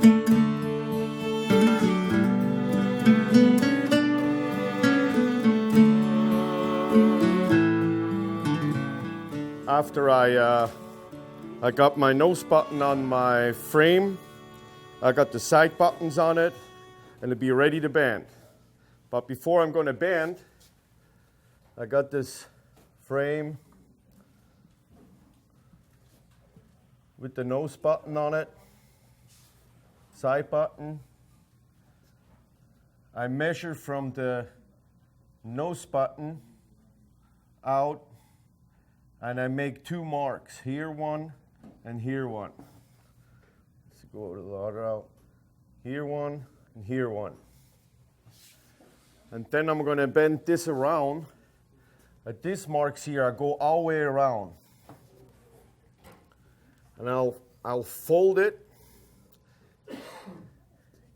After I got my nose button on my frame, I got the side buttons on it, and it'll be ready to bend. But before I'm going to bend, I got this frame with the nose button on it, side button. I measure from the nose button out, and I make 2 marks, here one and here one. Let's go to the other out. Here one and here one. And then I'm going to bend this around. At these marks here, I go all the way around. And I'll fold it,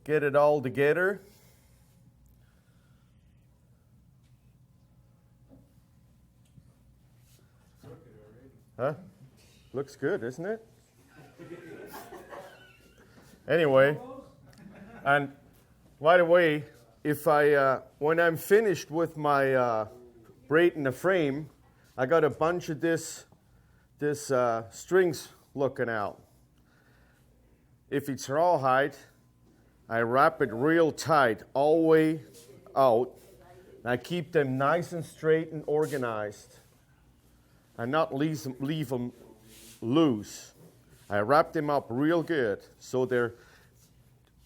get it all together. Huh? Looks good, isn't it? Anyway, and by the way, if when I'm finished with my braiding the frame, I got a bunch of this strings looking out. If it's rawhide, I wrap it real tight all the way out, and I keep them nice and straight and organized, and not leave them loose. I wrap them up real good so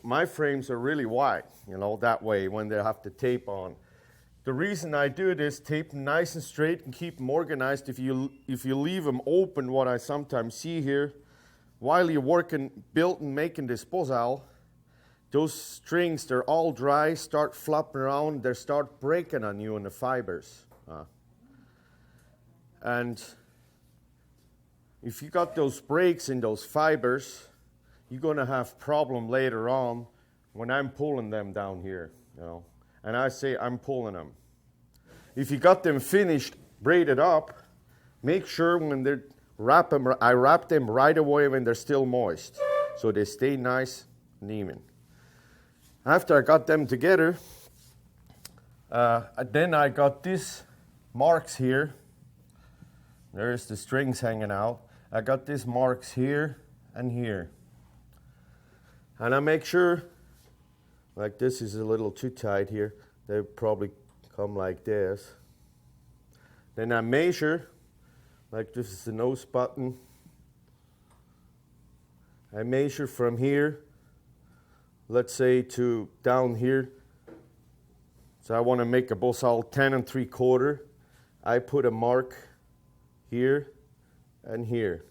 my frames are really wide, that way when they have to tape on. The reason I do this, tape them nice and straight and keep them organized. If you leave them open, what I sometimes see here, while you're building, making this bosal, those strings, they're all dry, start flopping around, they start breaking on you in the fibers. And if you got those breaks in those fibers, you're going to have problem later on when I'm pulling them down here, And I say I'm pulling them. If you got them finished, braided up, make sure when they I wrap them right away when they're still moist, so they stay nice and even. After I got them together, then I got these marks here. There's the strings hanging out. I got these marks here and here. And I make sure, like this is a little too tight here, they probably come like this. Then I measure, like this is the nose button. I measure from here, let's say to down here. So I want to make a bosal 10 3/4. I put a mark here and here.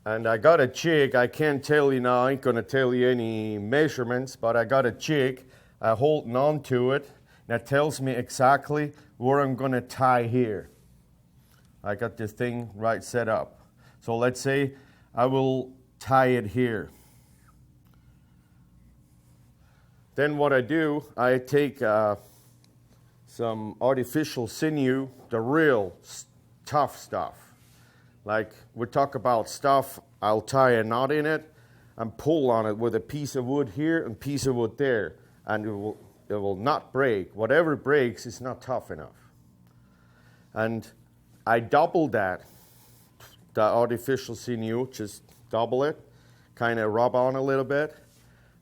And I got a jig. I can't tell you now, I ain't going to tell you any measurements, but I got a jig. I holding on to it. That tells me exactly where I'm going to tie here. I got this thing right set up. So let's say I will tie it here. Then what I do, I take some artificial sinew, the real tough stuff. Like we talk about stuff, I'll tie a knot in it and pull on it with a piece of wood here and piece of wood there, and it will not break. Whatever breaks is not tough enough. And I double that, the artificial sinew, just double it, kind of rub on a little bit,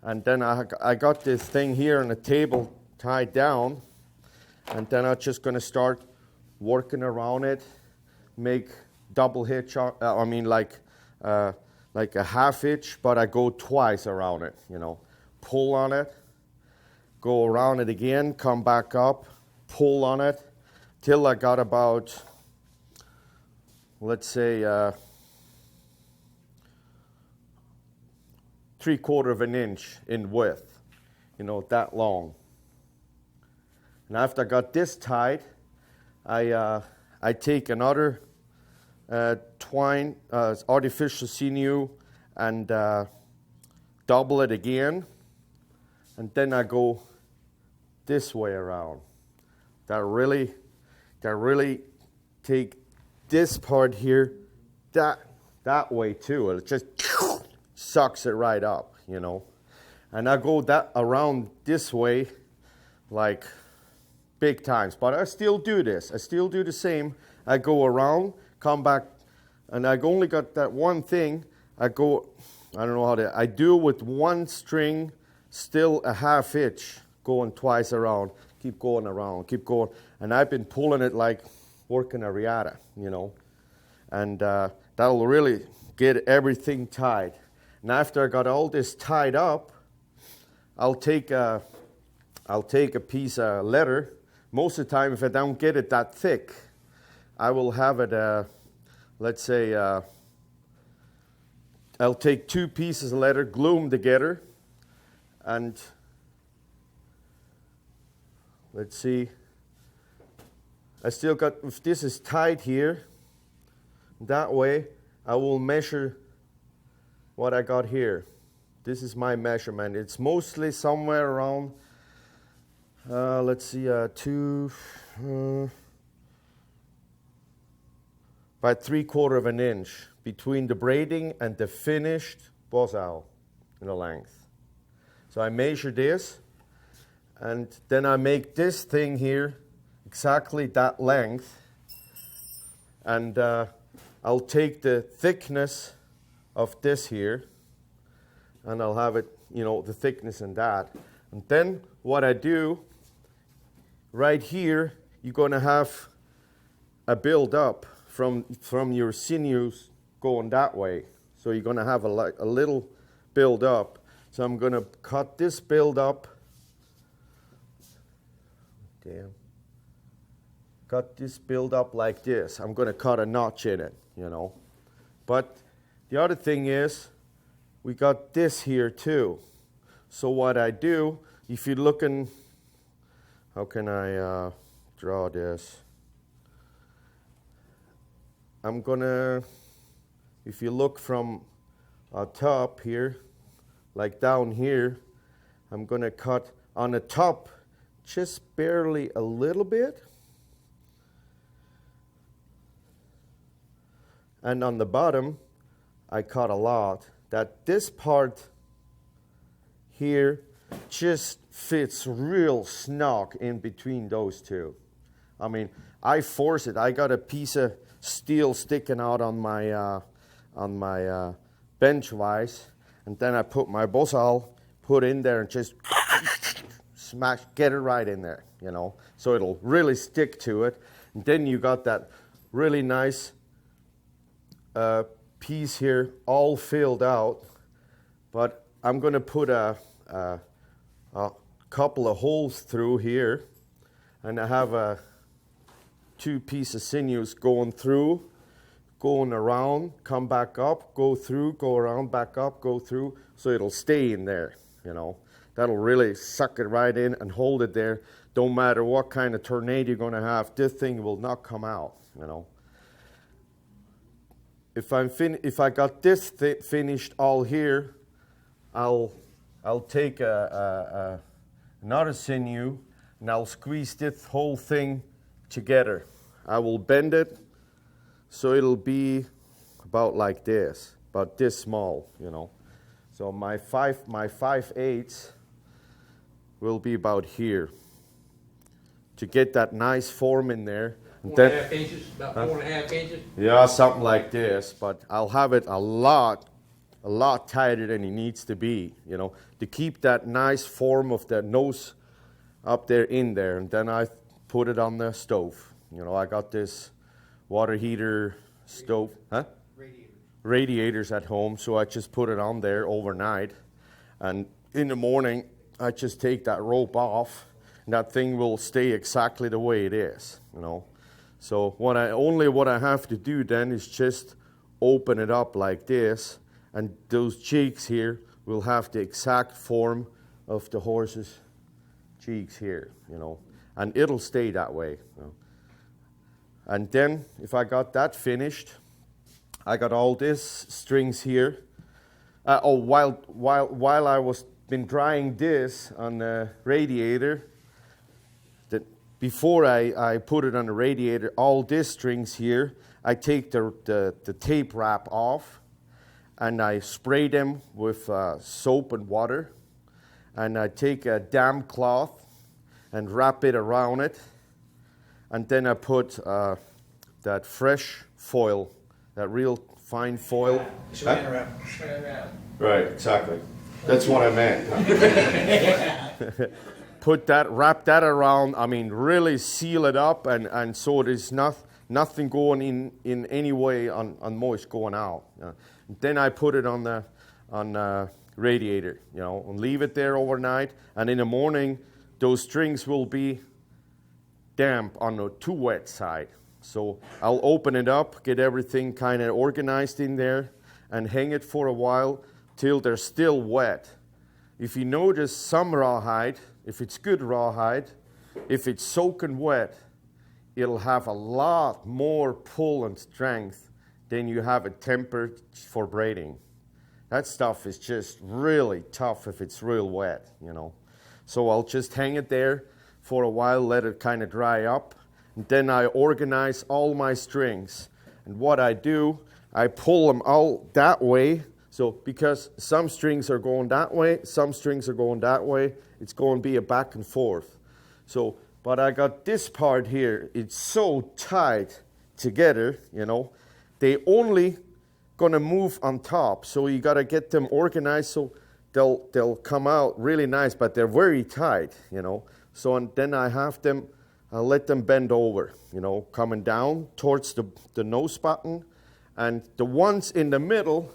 and then I got this thing here on the table tied down, and then I'm just going to start working around it, make double hitch, like a half hitch, but I go twice around it, pull on it, go around it again, come back up, pull on it, till I got about, let's say, 3/4 of an inch in width, that long. And after I got this tied, I take another twine, artificial sinew, and double it again, and then I go this way around. That really take this part here that way too. It'll just sucks it right up, you know. And I go that around this way, like big times. But I still do this. I still do the same. I go around, come back, and I only got that one thing. I go, I don't know how to, I do with one string, still a half hitch, going twice around, keep going around, keep going. And I've been pulling it like working a riata, you know. And that'll really get everything tied. And after I got all this tied up, I'll take a piece of leather. Most of the time, if I don't get it that thick, I will have it, let's say, I'll take 2 pieces of leather, glue them together, and let's see, I still got, if this is tight here, that way I will measure what I got here. This is my measurement. It's mostly somewhere around, let's see, about 3/4 of an inch between the braiding and the finished bosal in the length. So I measure this, and then I make this thing here exactly that length, and I'll take the thickness of this here, and I'll have it, you know, the thickness in that. And then what I do, right here, you're going to have a build up from your sinews going that way. So you're going to have a little build up. So I'm going to cut this build up. Damn. Cut this build up like this. I'm going to cut a notch in it, you know. But the other thing is, we got this here too. So what I do, if you're looking, how can I draw this? I'm gonna, if you look from top here, like down here, I'm gonna cut on the top just barely a little bit. And on the bottom, I cut a lot. That this part here just fits real snug in between those two. I mean, I force it. I got a piece of steel sticking out on my bench vise, and then I put my bosal, put in there, and just smash, get it right in there, you know. So it'll really stick to it. And then you got that really nice piece here, all filled out. But I'm going to put a couple of holes through here, and I have 2 pieces of sinews going through, going around, come back up, go through, go around, back up, go through, so it'll stay in there, you know. That'll really suck it right in and hold it there. Don't matter what kind of tornado you're going to have, this thing will not come out, you know. If I got this finished all here, I'll take another sinew, and I'll squeeze this whole thing together. I will bend it so it'll be about like this, about this small, you know. So my 5/8 will be about here to get that nice form in there. 4.5 inches, about 4.5 inches. Yeah, something like this. But I'll have it a lot tighter than it needs to be, you know, to keep that nice form of the nose up there in there. And then I put it on the stove. You know, I got this water heater stove, radiators at home, so I just put it on there overnight. And in the morning, I just take that rope off, and that thing will stay exactly the way it is, you know. So what I have to do then is just open it up like this, and those cheeks here will have the exact form of the horse's cheeks here, you know, and it'll stay that way, you know. And then if I got that finished, I got all these strings here. While I was been drying this on the radiator, before I put it on the radiator, all these strings here, I take the tape wrap off, and I spray them with soap and water. And I take a damp cloth and wrap it around it. And then I put that fresh foil, that real fine foil. Saran wrap. Right, exactly. That's what I meant. Wrap that around, really seal it up, and so there's nothing going in any way on moist going out. Then I put it on the radiator, and leave it there overnight, and in the morning, those strings will be damp on the too wet side. So I'll open it up, get everything kind of organized in there, and hang it for a while till they're still wet. If you notice some rawhide, if it's good rawhide, if it's soaking wet, it'll have a lot more pull and strength than you have it tempered for braiding. That stuff is just really tough if it's real wet, So I'll just hang it there for a while, let it kind of dry up. And then I organize all my strings. And what I do, I pull them all that way. So because some strings are going that way, some strings are going that way, it's going to be a back and forth. So, but I got this part here, it's so tight together, They only going to move on top. So you got to get them organized so they'll come out really nice, but they're very tight, So and then I let them bend over, coming down towards the nose button. And the ones in the middle,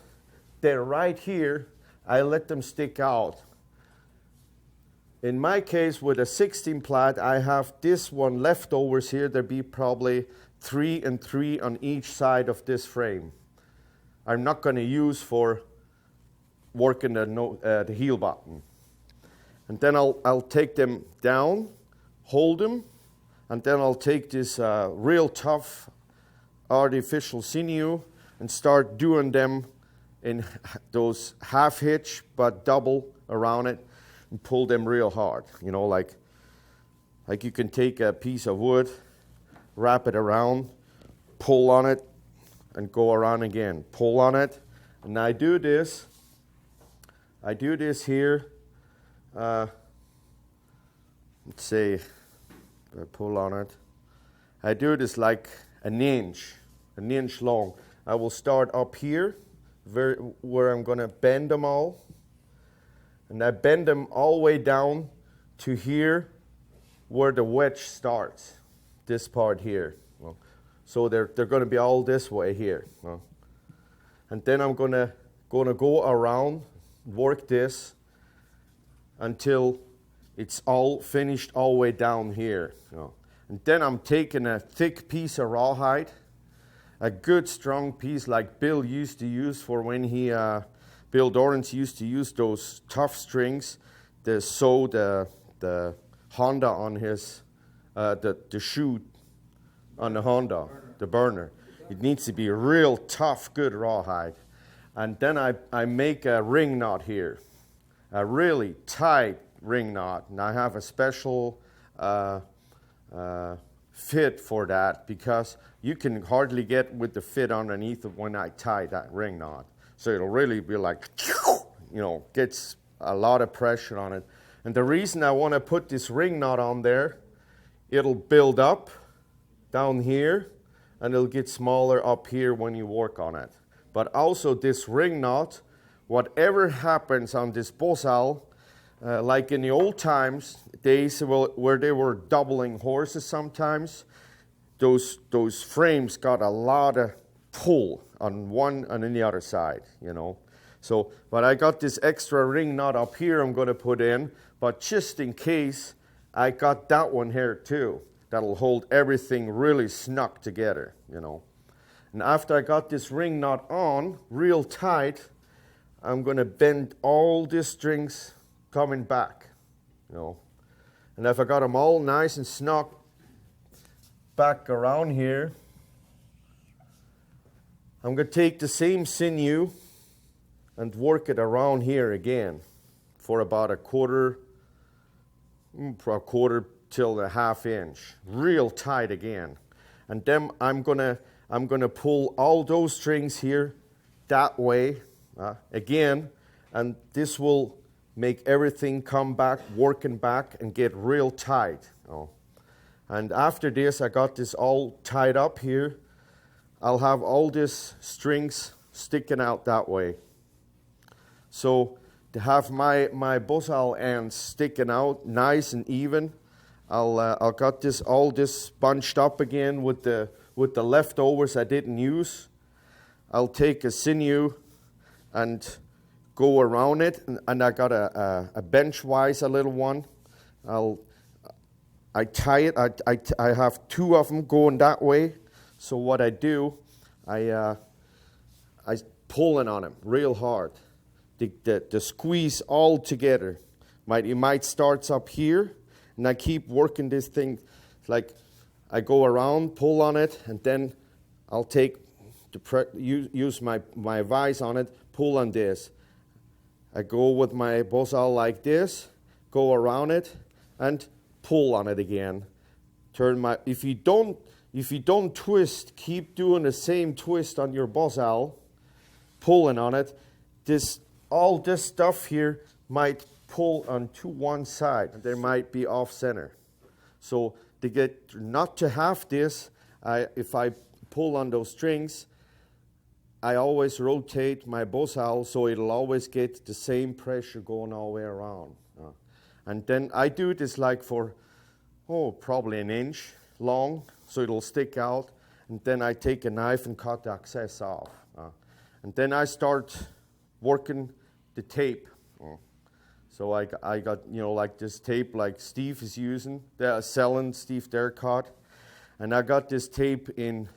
they're right here, I let them stick out. In my case, with a 16 plat, I have this one leftovers here. There'll be probably 3 and 3 on each side of this frame. I'm not going to use for working the heel button. And then I'll take them down, hold them, and then I'll take this real tough artificial sinew and start doing them in those half hitch but double around it and pull them real hard. Like you can take a piece of wood, wrap it around, pull on it, and go around again. Pull on it, and I do this here. Let's say, I pull on it. I do this like an inch long. I will start up here, where I'm going to bend them all. And I bend them all the way down to here, where the wedge starts, this part here. So they're going to be all this way here. And then I'm going to go around, work this until it's all finished all the way down here. And then I'm taking a thick piece of rawhide, a good strong piece like Bill used to use for when Bill Dorrance used to use those tough strings to sew the Honda on his, the chute on the Honda, the burner. It needs to be a real tough, good rawhide. And then I make a ring knot here, a really tight ring knot. And I have a special fit for that because you can hardly get with the fit underneath of when I tie that ring knot. So it'll really be like, gets a lot of pressure on it. And the reason I want to put this ring knot on there, it'll build up down here and it'll get smaller up here when you work on it. But also this ring knot, whatever happens on this bosal, like in the old days where they were doubling horses sometimes, those frames got a lot of pull on one and on the other side, So, but I got this extra ring knot up here I'm going to put in, but just in case, I got that one here too. That'll hold everything really snug together, And after I got this ring knot on real tight, I'm going to bend all these strings coming back, And if I got them all nice and snug back around here, I'm going to take the same sinew and work it around here again for about a quarter till a half inch, real tight again. And then I'm gonna pull all those strings here that way. again, and this will make everything come back, working back, and get real tight. And after this, I got this all tied up here. I'll have all these strings sticking out that way. So to have my bosal ends sticking out nice and even, I'll got all this bunched up again with the leftovers I didn't use. I'll take a sinew and go around it, and I got a bench-wise, a little one. I tie it. I have two of them going that way. So what I do, I pulling on them real hard. The squeeze all together. It might start up here, and I keep working this thing. Like I go around, pull on it, and then I'll use my vise on it, pull on this. I go with my bosal like this, go around it, and pull on it again. If you don't twist, keep doing the same twist on your bosal, pulling on it. All this stuff here might pull onto one side. There might be off center. So to get not to have this, if I pull on those strings, I always rotate my bosal so it'll always get the same pressure going all the way around. And then I do this like for, probably an inch long, so it'll stick out. And then I take a knife and cut the excess off. And then I start working the tape. So I got, like this tape like Steve is using. They're selling Steve Dercott. And I got this tape in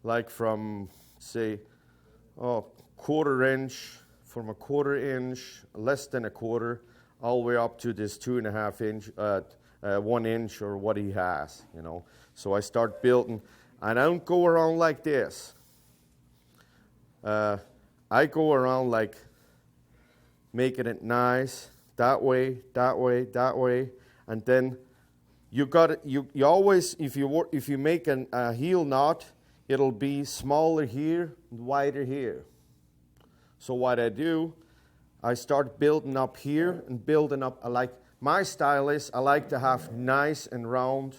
like from, say, quarter inch, from a quarter inch, less than a quarter, all the way up to this 2.5 inch, 1 inch or what he has, So I start building, and I don't go around like this. I go around like making it nice, that way, that way, that way, and then you always, if you make a heel knot, it'll be smaller here and wider here. So what I do, I start building up here and building up. My style is I like to have nice and round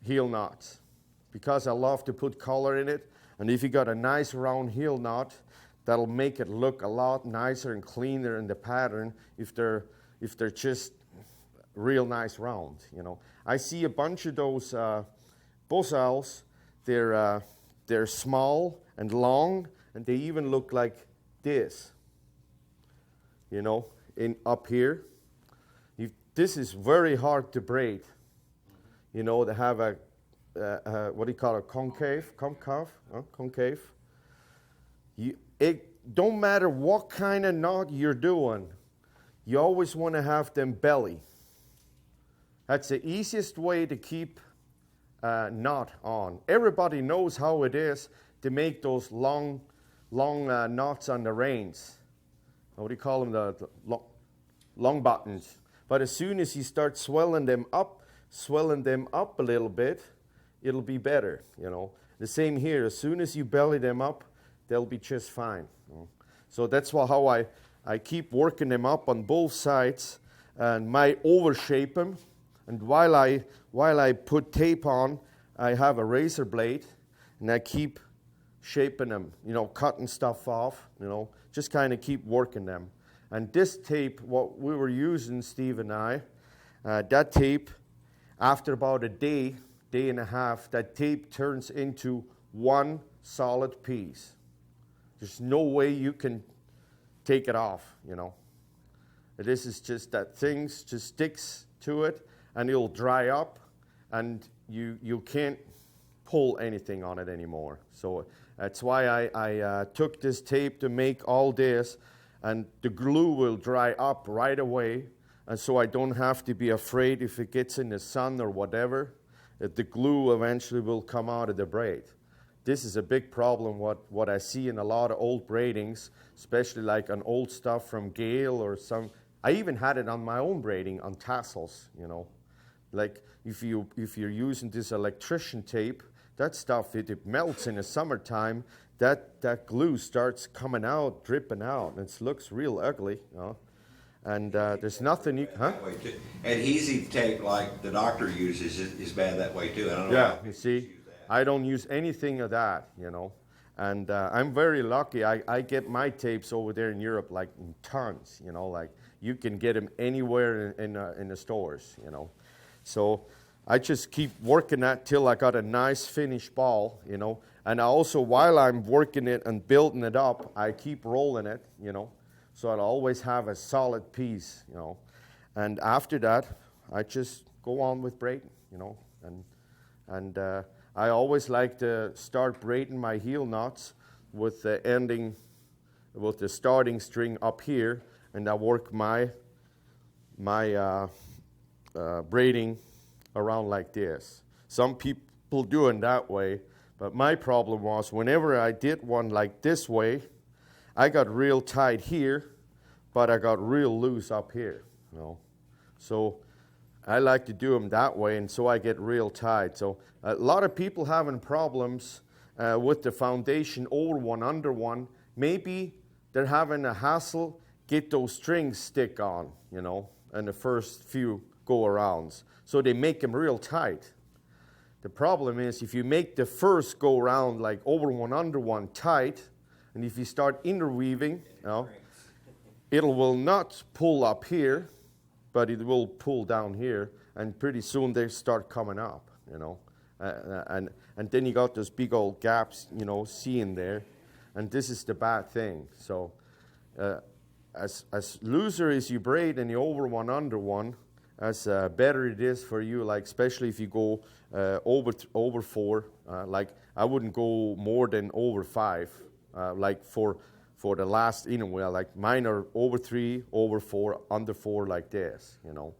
heel knots because I love to put color in it. And if you got a nice round heel knot, that'll make it look a lot nicer and cleaner in the pattern if they're just real nice round. I see a bunch of those bosals. They're small and long, and they even look like this. Up here. This is very hard to braid. To have a what do you call it? Concave. It don't matter what kind of knot you're doing. You always want to have them belly. That's the easiest way to keep knot on. Everybody knows how it is to make those long knots on the reins. What do you call them? The long buttons. But as soon as you start swelling them up a little bit, it'll be better. The same here. As soon as you belly them up, they'll be just fine. So that's how I keep working them up on both sides, and might overshape them. And while I put tape on, I have a razor blade, and I keep shaping them, cutting stuff off, just kind of keep working them. And this tape, what we were using, Steve and I, that tape, after about a day and a half, that tape turns into one solid piece. There's no way you can take it off, This is just that things just sticks to it, and it'll dry up, and you can't pull anything on it anymore. So that's why I took this tape to make all this, and the glue will dry up right away, and so I don't have to be afraid if it gets in the sun or whatever, that the glue eventually will come out of the braid. This is a big problem, what I see in a lot of old braidings, especially like on old stuff from Gale or some. I even had it on my own braiding on tassels, Like if you're using this electrician tape, that stuff, it melts in the summertime. that glue starts coming out, dripping out, and it looks real ugly, you know. And there's nothing you, huh? That way too. Adhesive tape like the doctor uses is bad that way too. I don't know. Yeah, how you people see, use that. I don't use anything of that, you know. And I'm very lucky. I get my tapes over there in Europe like in tons, you know, like you can get them anywhere in the stores, you know. So I just keep working that till I got a nice finished ball, you know. And I also, while I'm working it and building it up, I keep rolling it, you know. So I'll always have a solid piece, you know. And after that, I just go on with braiding, you know. And I always like to start braiding my heel knots with the ending, with the starting string up here, and I work my braiding around like this. Some people do it that way, but my problem was whenever I did one like this way, I got real tight here, but I got real loose up here, you know. So I like to do them that way, and so I get real tight. So a lot of people having problems with the foundation over one, under one. Maybe they're having a hassle, get those strings stick on, you know, in the first few go-arounds. So they make them real tight. The problem is if you make the first go-around like over one, under one tight, and if you start interweaving, you know, it will not pull up here, but it will pull down here, and pretty soon they start coming up, you know. And then you got those big old gaps, you know, seeing there, and this is the bad thing. So as looser as you braid and you over one, under one, as better it is for you, like especially if you go over 4, like I wouldn't go more than over 5, like for the last inner, like mine are over 3, over 4, under 4 like this, you know.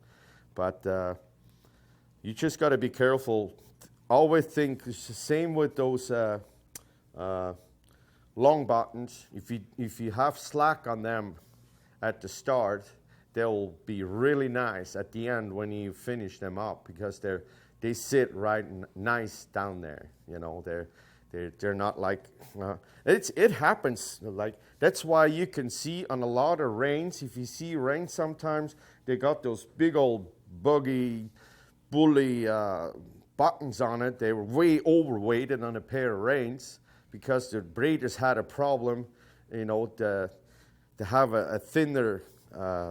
But you just got to be careful. Always think it's the same with those long buttons. If you have slack on them at the start, they'll be really nice at the end when you finish them up because they sit right nice down there, you know. They're not like it happens like that's why you can see on a lot of reins. If you see reins, sometimes they got those big old buggy, bully buttons on it. They were way overweighted on a pair of reins because the braiders had a problem, you know, to have a thinner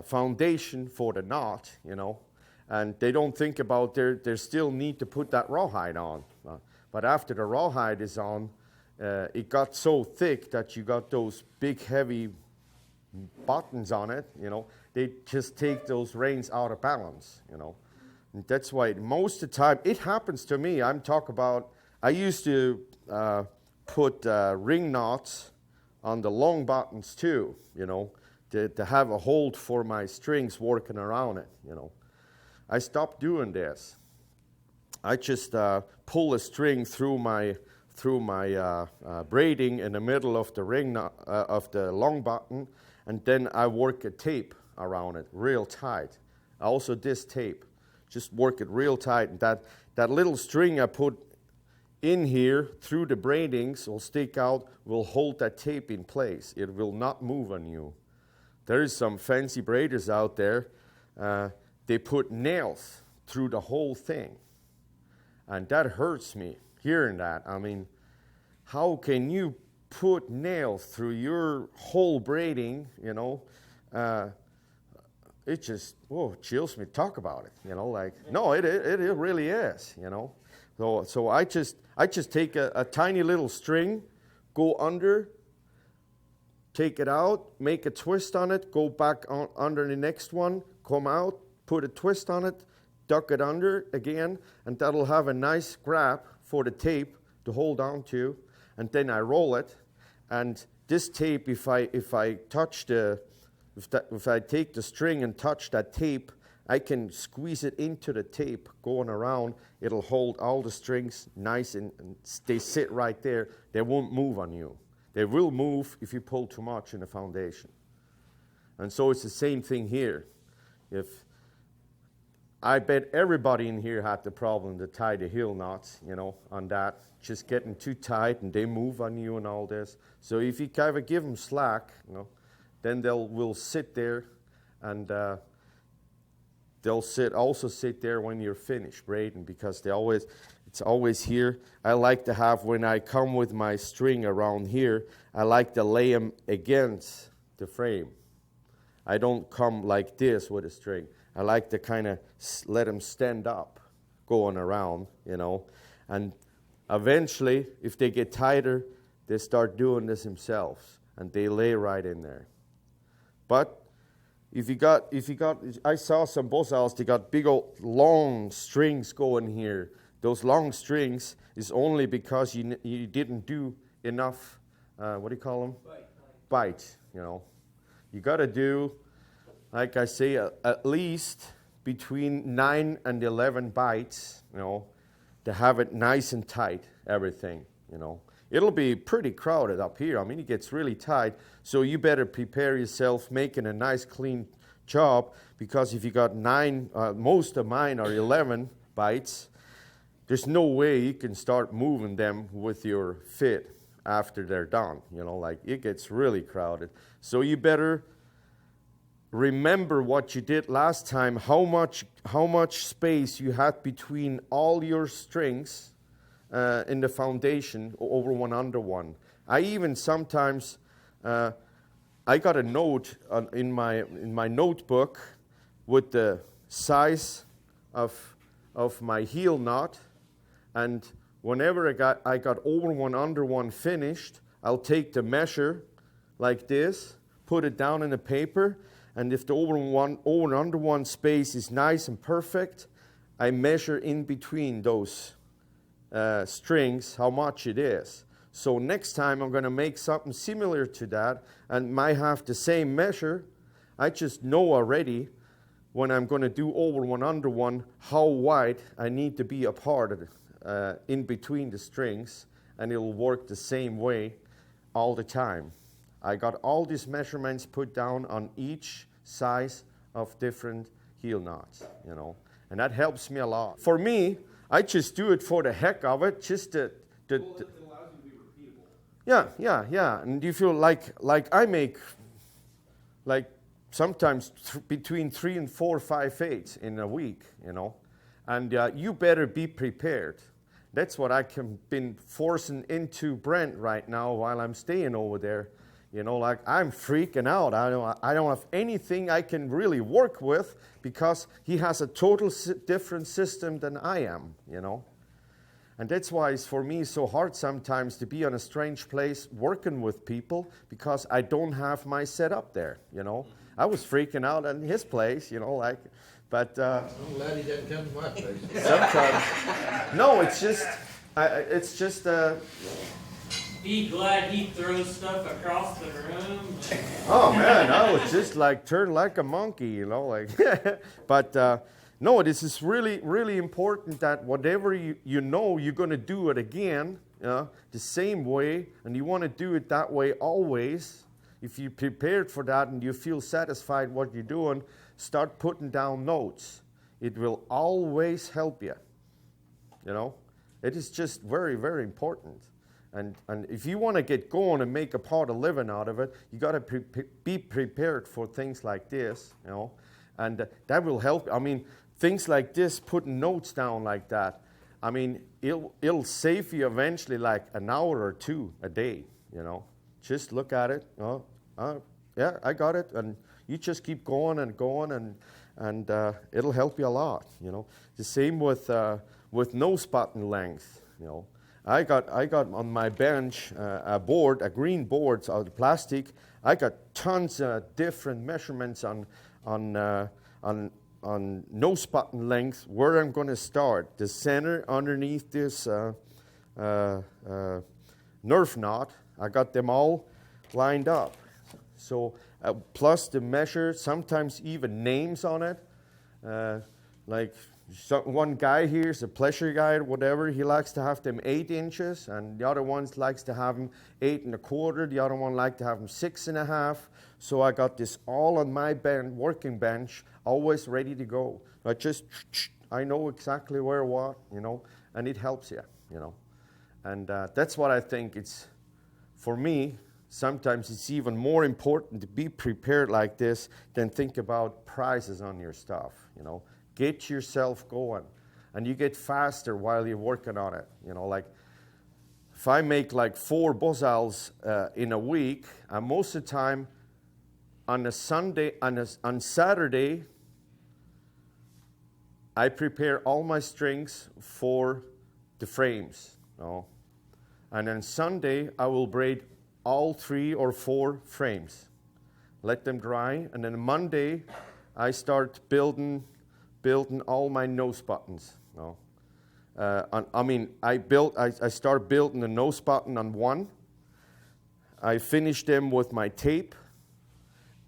foundation for the knot, you know, and they don't think about they still need to put that rawhide on. But after the rawhide is on, it got so thick that you got those big, heavy buttons on it, you know. They just take those reins out of balance, you know. And that's why most of the time, it happens to me. I'm talking about, I used to put ring knots on the long buttons too, you know, to have a hold for my strings working around it, you know. I stopped doing this. I just pull a string through my braiding in the middle of the ring of the long button, and then I work a tape around it real tight. Also this tape, just work it real tight. And that little string I put in here through the braidings will stick out, will hold that tape in place. It will not move on you. There is some fancy braiders out there. They put nails through the whole thing. And that hurts me, hearing that. I mean, how can you put nails through your whole braiding, you know? It just, chills me to talk about it, you know? Like, no, it really is, you know? So I just take a tiny little string, go under, take it out, make a twist on it, go back on, under the next one, come out, put a twist on it, duck it under again, and that'll have a nice grab for the tape to hold on to, and then I roll it. And this tape, if I take the string and touch that tape, I can squeeze it into the tape going around. It'll hold all the strings nice and they sit right there. They won't move on you. They will move if you pull too much in the foundation. And so it's the same thing here. If I bet everybody in here had the problem to tie the heel knots, on that. Just getting too tight and they move on you and all this. So if you kind of give them slack, then will sit there and they'll also sit there when you're finished braiding because it's always here. I like to have, when I come with my string around here, I like to lay them against the frame. I don't come like this with a string. I like to kind of let them stand up going around, and eventually, if they get tighter, they start doing this themselves, and they lay right in there. But if you got, I saw some bosals, they got big old long strings going here. Those long strings is only because you didn't do enough, what do you call them? Bite, You got to do, like I say, at least between 9 and 11 bites, to have it nice and tight, everything, It'll be pretty crowded up here. I mean, it gets really tight, so you better prepare yourself making a nice, clean job, because if you got 9, most of mine are 11 bites, there's no way you can start moving them with your fit after they're done, it gets really crowded. So you better remember what you did last time, how much space you had between all your strings in the foundation, over one under one. I even sometimes, I got a note in my notebook with the size of my heel knot, and whenever I got over one under one finished, I'll take the measure like this, put it down in the paper, and if the over and under one space is nice and perfect, I measure in between those strings how much it is. So next time I'm going to make something similar to that and might have the same measure. I just know already when I'm going to do over one under one how wide I need to be apart in between the strings, and it'll work the same way all the time. I got all these measurements put down on each size of different heel knots, and that helps me a lot. For me, I just do it for the heck of it, just to It allows you to be repeatable. yeah. And you feel like I make like sometimes between 3 and 4 or 5 fades in a week, and you better be prepared. That's what been forcing into Brent right now while I'm staying over there. I'm freaking out. I don't have anything I can really work with because he has a total different system than I am, And that's why it's for me so hard sometimes to be on a strange place working with people, because I don't have my setup there, I was freaking out in his place, but I'm glad he didn't come to my place. sometimes, no, it's just, Be glad he throws stuff across the room. oh man, I was just turned like a monkey, but no, this is really, really important that whatever you're going to do it again, the same way, and you want to do it that way always. If you're prepared for that and you feel satisfied what you're doing, start putting down notes. It will always help you. It is just very, very important. And if you want to get going and make a part of living out of it, you got to be prepared for things like this, and that will help. I mean, things like this, putting notes down like that, I mean, it'll save you eventually like an hour or 2 a day, Just look at it. Yeah, I got it, and you just keep going, and it'll help you a lot, The same with nose button length, I got on my bench a green board out of plastic. I got tons of different measurements on nose button length, where I'm going to start. The center underneath this nerve knot, I got them all lined up. So plus the measure, sometimes even names on it, like one guy here is a pleasure guy or whatever. He likes to have them 8 inches, and the other one likes to have them 8 1/4. The other one likes to have them 6 1/2. So I got this all on my working bench, always ready to go. I know exactly where what, and it helps you, And that's what I think it's, for me, sometimes it's even more important to be prepared like this than think about prices on your stuff, Get yourself going, and you get faster while you're working on it. Like if I make like 4 bosals in a week, and most of the time on Saturday, I prepare all my strings for the frames. And on Sunday, I will braid all 3 or 4 frames, let them dry, and then Monday, I start building all my nose buttons. I start building the nose button on one. I finish them with my tape,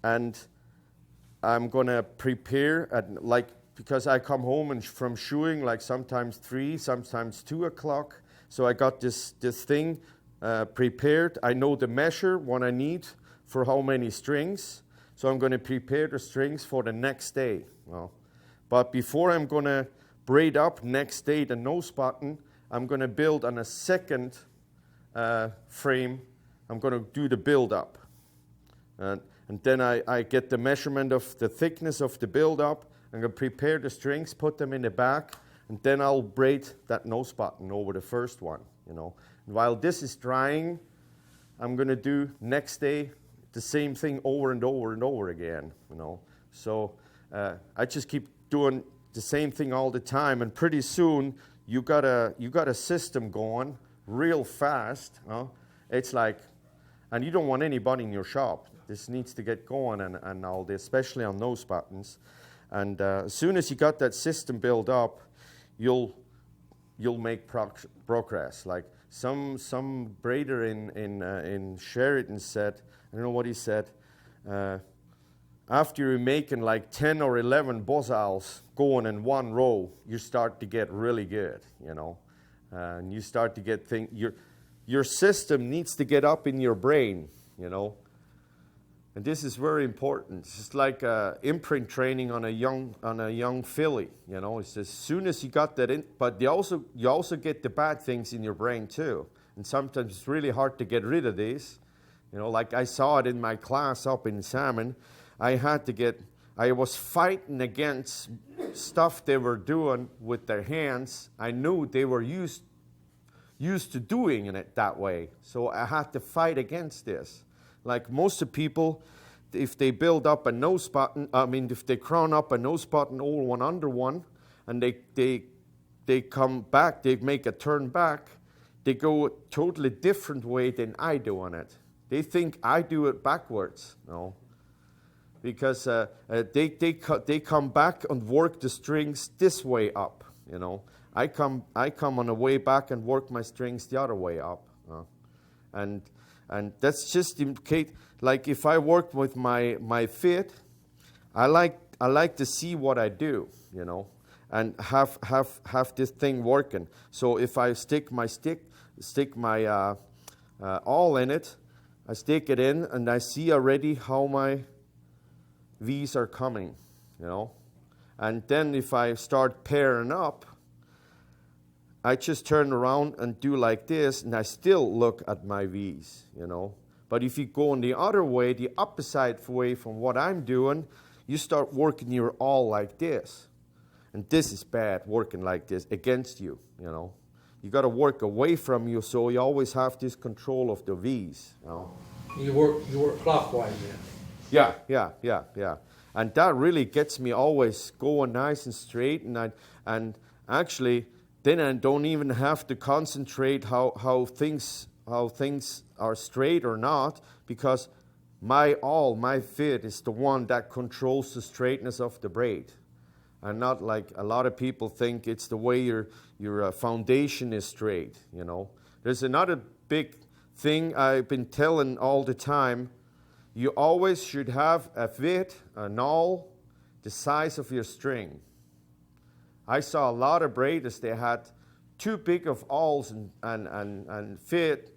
and I'm gonna prepare because I come home from shoeing like sometimes 3, sometimes 2 o'clock. So I got this thing prepared. I know the measure, what I need for how many strings. So I'm gonna prepare the strings for the next day. But before I'm going to braid up next day the nose button, I'm going to build on a second frame. I'm going to do the build up. And then I get the measurement of the thickness of the build up. I'm going to prepare the strings, put them in the back, and then I'll braid that nose button over the first one. And while this is drying, I'm going to do next day the same thing over and over and over again. So I just keep doing the same thing all the time, and pretty soon you got a system going real fast. It's like, and you don't want anybody in your shop. This needs to get going and all this, especially on nose buttons. And as soon as you got that system built up, you'll make progress. Like some braider in Sheridan said, I don't know what he said. After you're making like 10 or 11 bosals going in one row, you start to get really good, and you start to get things. Your system needs to get up in your brain, and this is very important. It's just like imprint training on a young filly, It's as soon as you got that in, but you also get the bad things in your brain too, and sometimes it's really hard to get rid of these, Like I saw it in my class up in Salmon. I was fighting against stuff they were doing with their hands. I knew they were used to doing it that way. So I had to fight against this. Like most of people, if they build up a nose button, if they crown up a nose button over one under one, and they come back, they make a turn back, they go a totally different way than I do on it. They think I do it backwards. No. Because they come back and work the strings this way up, I come on the way back and work my strings the other way up, and that's just indicate, like if I work with my fit, I like to see what I do, and have this thing working. So if I stick my awl in it, I stick it in, and I see already how my V's are coming, And then if I start pairing up, I just turn around and do like this, and I still look at my V's, But if you go in the other way, the opposite way from what I'm doing, you start working your awl like this. And this is bad, working like this against you, You got to work away from you, so you always have this control of the V's, You work clockwise then. Yeah. And that really gets me always going nice and straight. And actually, then I don't even have to concentrate how things are straight or not, because my fit is the one that controls the straightness of the braid. And not like a lot of people think it's the way your foundation is straight, There's another big thing I've been telling all the time. You always should have a fit, an awl, the size of your string. I saw a lot of braiders, they had too big of awls and fit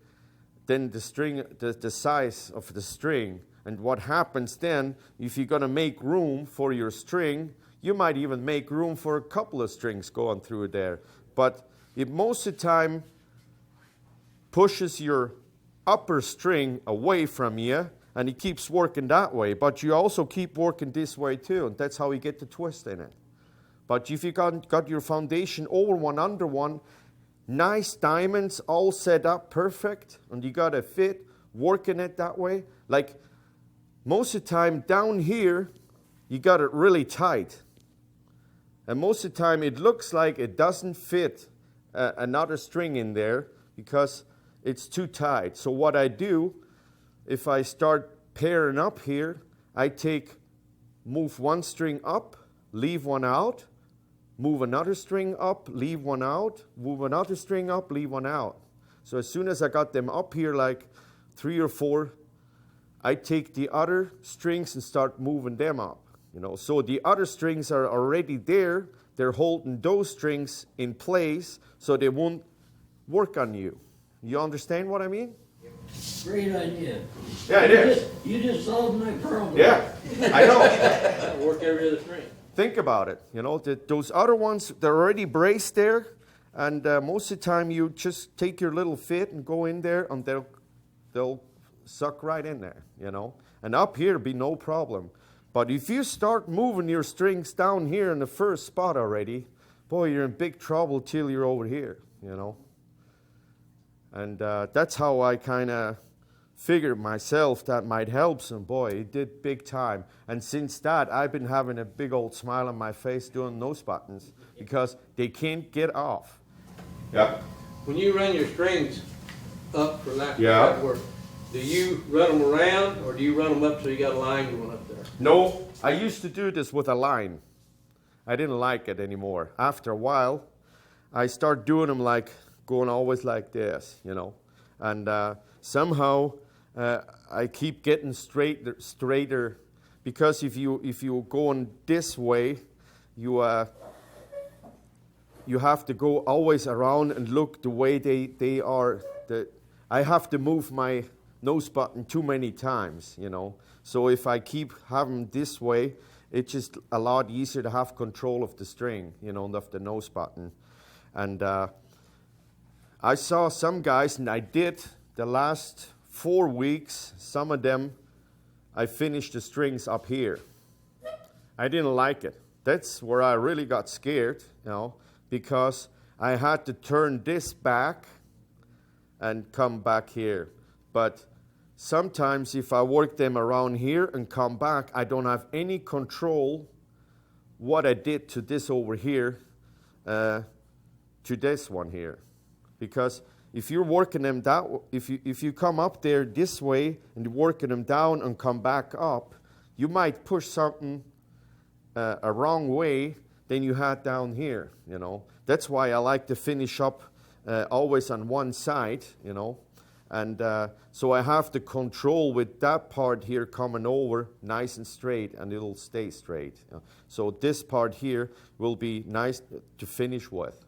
than the string, the size of the string. And what happens then, if you're going to make room for your string, you might even make room for a couple of strings going through there. But it most of the time pushes your upper string away from you, and it keeps working that way. But you also keep working this way too, and that's how you get the twist in it. But if you got your foundation over one, under one, nice diamonds all set up perfect, and you got a fit working it that way. Like most of the time down here, you got it really tight. And most of the time it looks like it doesn't fit another string in there because it's too tight. So what I do, if I start pairing up here, I move one string up, leave one out, move another string up, leave one out, move another string up, leave one out. So as soon as I got them up here, like 3 or 4, I take the other strings and start moving them up. So the other strings are already there. They're holding those strings in place so they won't work on you. You understand what I mean? Great idea. Yeah, it is. You just solved my problem. Yeah, I know. That'll work every other string. Think about it. Those other ones, they're already braced there, and most of the time you just take your little fit and go in there, and they'll suck right in there, And up here be no problem. But if you start moving your strings down here in the first spot already, boy, you're in big trouble till you're over here, And that's how I kind of figured myself that might help some. Boy, it did big time. And since that, I've been having a big old smile on my face doing those buttons because they can't get off. Yeah. When you run your strings up for lack of Yeah. better word, do you run them around or do you run them up so you got a line going up there? No, I used to do this with a line. I didn't like it anymore. After a while, I start doing them like going always like this, And somehow I keep getting straighter because if you going this way, you have to go always around and look the way they are. I have to move my nose button too many times, So if I keep having this way, it's just a lot easier to have control of the string, of the nose button. And I saw some guys, and I did the last 4 weeks, some of them, I finished the strings up here. I didn't like it. That's where I really got scared, because I had to turn this back and come back here. But sometimes if I work them around here and come back, I don't have any control what I did to this over here, to this one here. Because if you're working them down, if you come up there this way and working them down and come back up, you might push something a wrong way than you had down here, That's why I like to finish up always on one side, And so I have to control with that part here coming over nice and straight, and it'll stay straight. So this part here will be nice to finish with,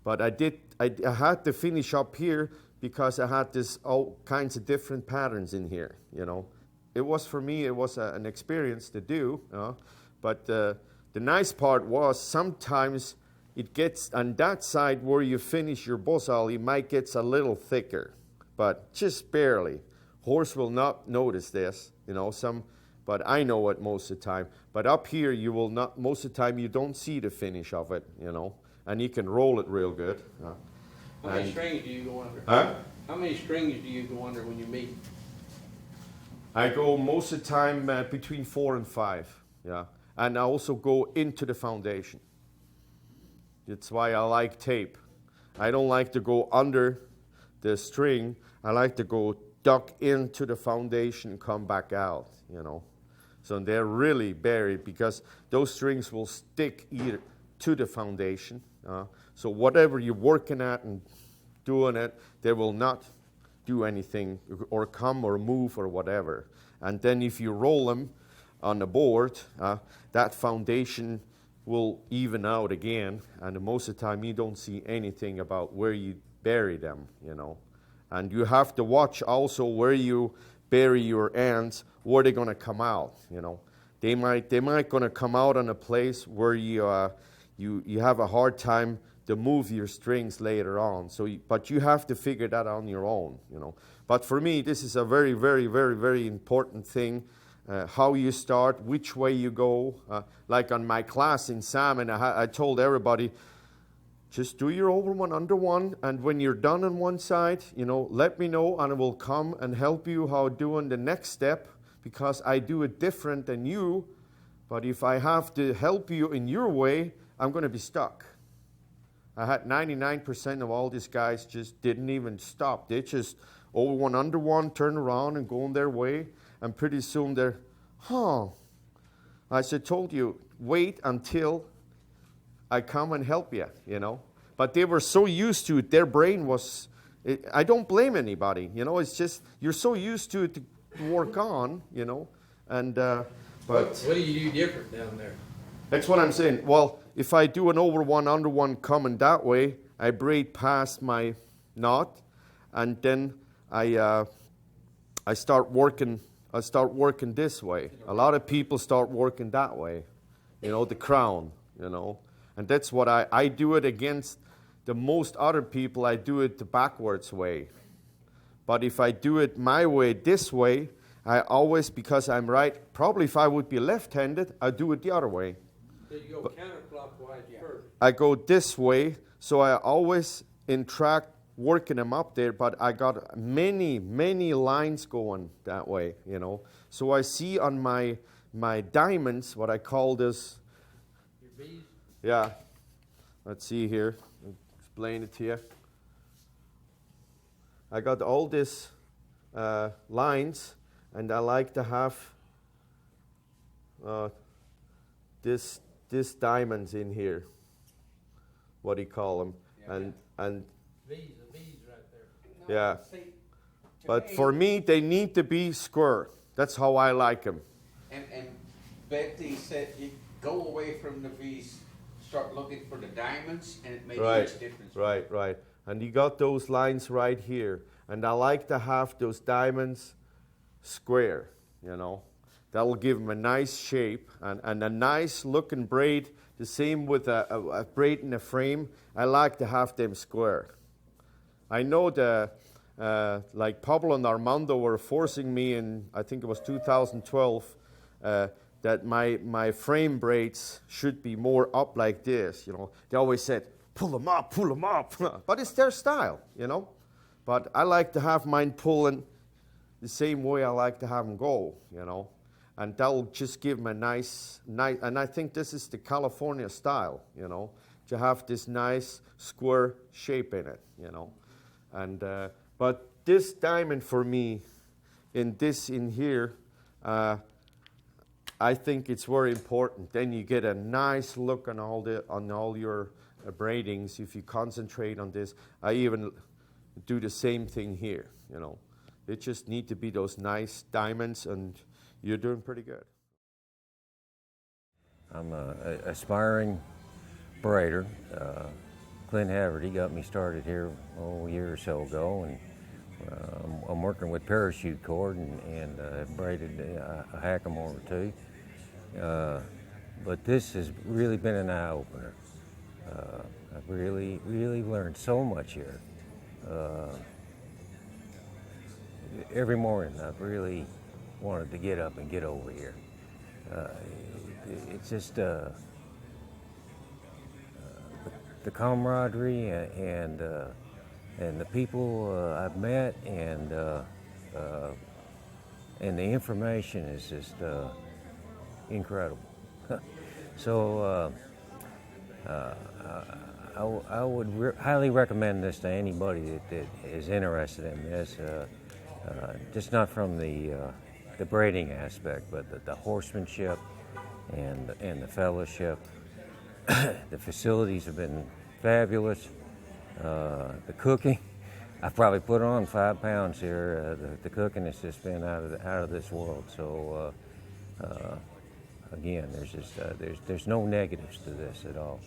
But I had to finish up here because I had all kinds of different patterns in here, It was, for me, it was an experience to do, But the nice part was sometimes it gets on that side where you finish your bosal, it might get a little thicker, but just barely. Horse will not notice this, but I know it most of the time. But up here, you will not, most of the time you don't see the finish of it, and you can roll it real good. How many strings do you go under? Huh? How many strings do you go under when you meet? I go most of the time between 4 and 5, yeah. And I also go into the foundation. That's why I like tape. I don't like to go under the string. I like to go duck into the foundation and come back out, So they're really buried because those strings will stick either to the foundation. So whatever you're working at and doing it, they will not do anything or come or move or whatever. And then if you roll them on the board, that foundation will even out again, and most of the time you don't see anything about where you bury them, you know. And you have to watch also where you bury your ants, where they're gonna come out, you know. They might gonna come out on a place where you have a hard time to move your strings later on. But you have to figure that on your own, you know. But for me, this is a very, very, very, very important thing. How you start, which way you go. Like on my class in salmon, I told everybody, just do your over one, under one, and when you're done on one side, you know, let me know, and I will come and help you how doing the next step, because I do it different than you. But if I have to help you in your way, I'm going to be stuck. I had 99% of all these guys just didn't even stop. They just over one, under one, turn around and go on their way. And pretty soon they're, I said, told you, wait until I come and help you, you know. But they were so used to it, their brain was, I don't blame anybody, you know. It's just, you're so used to it to work on, you know. And, but. What do you do different down there? That's what I'm saying. Well, if I do an over one, under one coming that way, I braid past my knot, and then I start working this way. A lot of people start working that way, you know, the crown, you know. And that's what I do it against the most other people. I do it the backwards way. But if I do it my way, this way, I always, because I'm right, probably if I would be left-handed, I'd do it the other way. So you go counterclockwise first. I go this way, so I always in track working them up there, but I got many, many lines going that way, you know. So I see on my diamonds, what I call this. Your bees? Yeah. Let's see here. I'll explain it to you. I got all these lines, and I like to have this diamonds in here. What do you call them? Yeah. And The bees right there. yeah. But for me, they need to be square. That's how I like them. And Betty said you go away from the V's, start looking for the diamonds, and it made a huge difference. Right. And you got those lines right here. And I like to have those diamonds square, you know. That'll give them a nice shape and a nice looking braid. The same with a braid in a frame. I like to have them square. I know like Pablo and Armando were forcing me in, I think it was 2012, that my frame braids should be more up like this, you know. They always said, pull them up. But it's their style, you know. But I like to have mine pulling the same way I like to have them go, you know. And that'll just give them a nice, and I think this is the California style, you know, to have this nice square shape in it, you know. And but this diamond for me, in here, I think it's very important. Then you get a nice look on all your braidings if you concentrate on this. I even do the same thing here, you know. It just need to be those nice diamonds, and you're doing pretty good. I'm an aspiring braider. Clint Haverty got me started here a year or so ago, and I'm working with parachute cord and braided a hackamore or two. But this has really been an eye-opener. I've really learned so much here. Every morning I've really wanted to get up and get over here. It's just the camaraderie and the people I've met and the information is just incredible. So I would highly recommend this to anybody that is interested in this. Just not from the braiding aspect, but the horsemanship and the fellowship. The facilities have been fabulous. The cooking, I've probably put on 5 pounds here. The cooking has just been out of this world. So again, there's just there's no negatives to this at all.